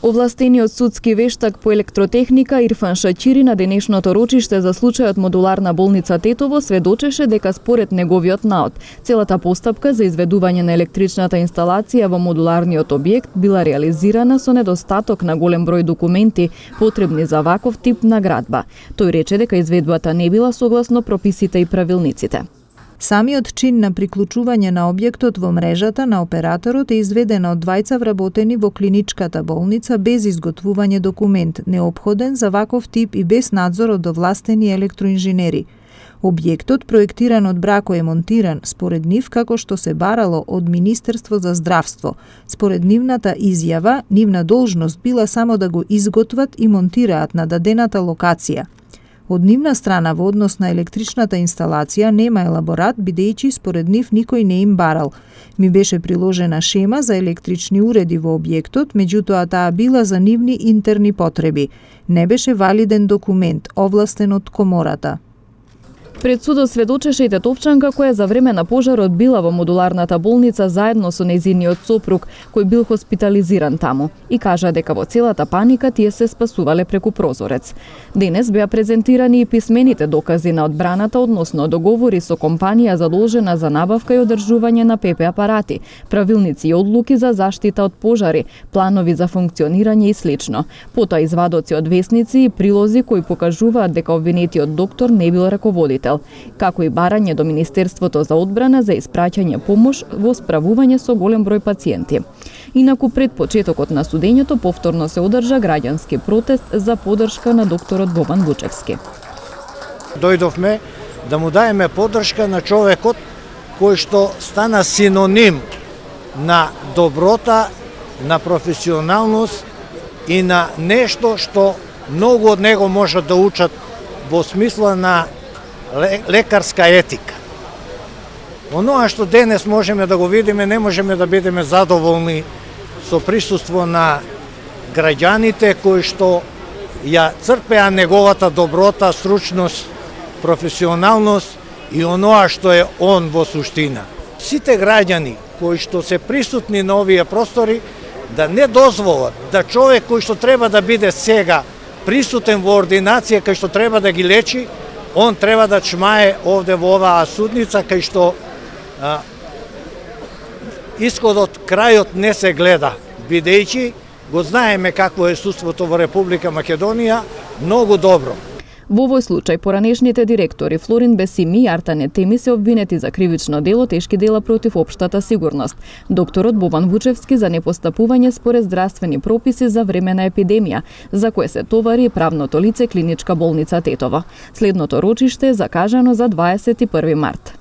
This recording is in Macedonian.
Овластениот судски вештак по електротехника Ирфан Шачири на денешното рочиште за случајот модуларна болница Тетово сведочеше дека според неговиот наод, целата постапка за изведување на електричната инсталација во модуларниот објект била реализирана со недостаток на голем број документи потребни за ваков тип на градба. Тој рече дека изведбата не била согласно прописите и правилниците. Самиот чин на приклучување на објектот во мрежата на операторот е изведен од двајца вработени во клиничката болница без изготвување документ, неопходен за ваков тип и без надзор од овластени електроинженери. Објектот, проектиран од Брако, е монтиран, според нив, како што се барало од Министерство за здравство. Според нивната изјава, нивна должност била само да го изготват и монтираат на дадената локација. Од нивна страна во однос на електричната инсталација нема елаборат, бидејќи според нив никој не им барал. Ми беше приложена шема за електрични уреди во објектот, меѓутоа таа била за нивни интерни потреби. Не беше валиден документ, овластен од комората. Пред судот сведочеше и тетовчанка која за време на пожарот била во модуларната болница заедно со нејзиниот сопруг, кој бил хоспитализиран таму, и кажа дека во целата паника тие се спасувале преку прозорец. Денес беа презентирани и писмените докази на одбраната односно договори со компанија задолжена за набавка и одржување на ПП апарати, правилници и одлуки за заштита од пожари, планови за функционирање и слично. Потоа извадоци од весници и прилози кои покажуваат дека обвинетиот доктор не бил раководител, како и барање до Министерството за одбрана за испраќање помош во справување со голем број пациенти. Инаку пред почетокот на судењето повторно се одржа граѓански протест за поддршка на докторот Бобан Вучевски. Дојдовме да му даеме поддршка на човекот кој што стана синоним на доброта, на професионалност и на нешто што многу од него можат да учат во смисла на лекарска етика. Оноа што денес можеме да го видиме, не можеме да бидеме задоволни со присуство на граѓаните кои што ја црпеа неговата доброта, стручност, професионалност и оноа што е он во суштина. Сите граѓани кои што се присутни на овие простори да не дозволат да човек кој што треба да биде сега присутен во ординација кај што треба да ги лечи, он треба да чмае овде во оваа судница кај што исходот, крајот не се гледа, бидејќи го знаеме какво е судството во Република Македонија многу добро. Во овој случај поранешните директори Флорин Бесими и Артане Теми се обвинети за кривично дело тешки дела против општата сигурност. Докторот Бобан Вучевски за непостапување според здравствени прописи за време на епидемија, за кое се товари и правното лице Клиничка болница Тетово. Следното рочиште е закажано за 21 март.